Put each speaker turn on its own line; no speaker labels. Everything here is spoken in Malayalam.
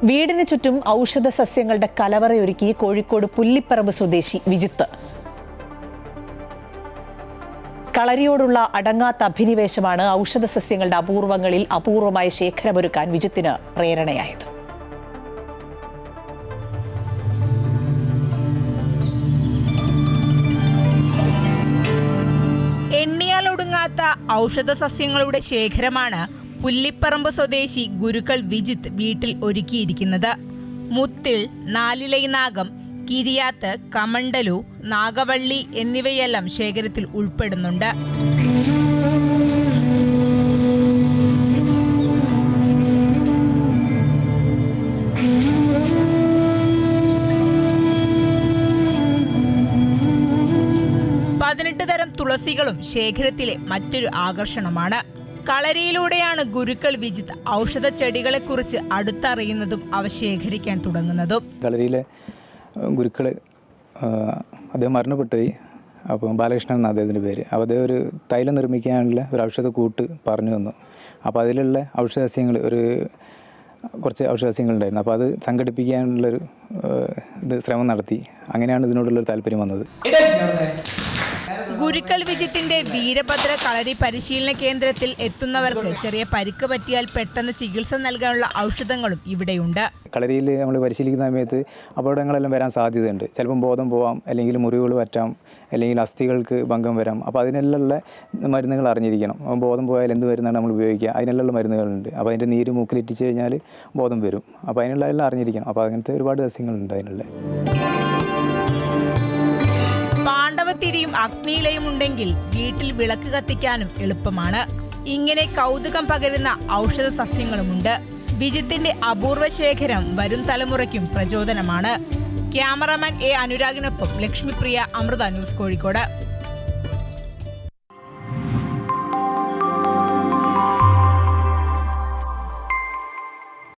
വീടിന് ചുറ്റും ഔഷധ സസ്യങ്ങളുടെ കലവറയൊരുക്കി കോഴിക്കോട് പുല്ലിപ്പറമ്പ് സ്വദേശി വിജിത്ത്. കളരിയോടുള്ള അടങ്ങാത്ത അഭിനിവേശമാണ് ഔഷധ സസ്യങ്ങളുടെ അപൂർവങ്ങളിൽ അപൂർവമായ ശേഖരമൊരുക്കാൻ വിജിത്തിന് പ്രേരണയായത്.
എണ്ണിയാലൊടുങ്ങാത്ത ഔഷധ സസ്യങ്ങളുടെ ശേഖരമാണ് പുല്ലിപ്പറമ്പ് സ്വദേശി ഗുരുക്കൾ വിജിത്ത് വീട്ടിൽ ഒരുക്കിയിരിക്കുന്നത്. മുത്തിൽ, നാലിലൈനാഗം, കിരിയാത്ത്, കമണ്ടലു, നാഗവള്ളി എന്നിവയെല്ലാം ശേഖരത്തിൽ ഉൾപ്പെടുന്നുണ്ട്. തരം തുളസികളും ശേഖരത്തിലെ മറ്റൊരു ആകർഷണമാണ്. കളരിയിലൂടെയാണ് ഗുരുക്കൾ വിജിത്ത് ഔഷധ ചെടികളെക്കുറിച്ച് അടുത്തറിയുന്നതും അവ ശേഖരിക്കാൻ തുടങ്ങുന്നതും.
കളരിയിലെ ഗുരുക്കൾ അദ്ദേഹം മരണപ്പെട്ടുപോയി. അപ്പം ബാലകൃഷ്ണൻ എന്ന അദ്ദേഹത്തിൻ്റെ പേര്. അപ്പോൾ അദ്ദേഹം ഒരു തൈലം നിർമ്മിക്കാനുള്ള ഒരു ഔഷധ കൂട്ട് പറഞ്ഞു തന്നു. അപ്പോൾ അതിലുള്ള ഔഷധസസ്യങ്ങൾ കുറച്ച് ഔഷധസസ്യങ്ങളുണ്ടായിരുന്നു. അപ്പോൾ അത് സംഘടിപ്പിക്കാനുള്ളൊരു ശ്രമം നടത്തി. അങ്ങനെയാണ് ഇതിനോടുള്ളൊരു താല്പര്യം വന്നത്.
ഗുരുക്കൾ വിജിത്തിന്റെ വീരഭദ്ര കളരി പരിശീലന കേന്ദ്രത്തിൽ എത്തുന്നവർക്ക് ചെറിയ പരിക്ക് പറ്റിയാൽ പെട്ടെന്ന് ചികിത്സ നൽകാനുള്ള ഔഷധങ്ങളും ഇവിടെയുണ്ട്.
കളരിയിൽ നമ്മൾ പരിശീലിക്കുന്ന സമയത്ത് അപകടങ്ങളെല്ലാം വരാൻ സാധ്യതയുണ്ട്. ചിലപ്പം ബോധം പോവാം, അല്ലെങ്കിൽ മുറിവുകൾ പറ്റാം, അല്ലെങ്കിൽ അസ്ഥികൾക്ക് ഭംഗം വരാം. അപ്പോൾ അതിനെല്ലാം മരുന്നുകൾ അറിഞ്ഞിരിക്കണം. ബോധം പോയാൽ എന്ത് മരുന്നാണ് നമ്മൾ ഉപയോഗിക്കുക, അതിനെല്ലാം മരുന്നുകളുണ്ട്. അപ്പോൾ അതിൻ്റെ നീര് മൂക്കിലിറ്റിച്ച് കഴിഞ്ഞാൽ ബോധം വരും. അപ്പോൾ അതിനുള്ള എല്ലാം അറിഞ്ഞിരിക്കണം. അപ്പോൾ അങ്ങനത്തെ ഒരുപാട് സസ്യങ്ങളുണ്ട് അതിനുള്ള.
പാണ്ഡവത്തിരിയും അഗ്നിയിലയും ഉണ്ടെങ്കിൽ വീട്ടിൽ വിളക്ക് കത്തിക്കാനും എളുപ്പമാണ്. ഇങ്ങനെ കൗതുകം പകരുന്ന ഔഷധ സസ്യങ്ങളുമുണ്ട്. വിജിത്തിന്റെ അപൂർവ ശേഖരം വരും തലമുറയ്ക്കും പ്രചോദനമാണ്. ക്യാമറാമാൻ എ അനുരാഗിനൊപ്പം ലക്ഷ്മിപ്രിയ, അമൃത ന്യൂസ്, കോഴിക്കോട്.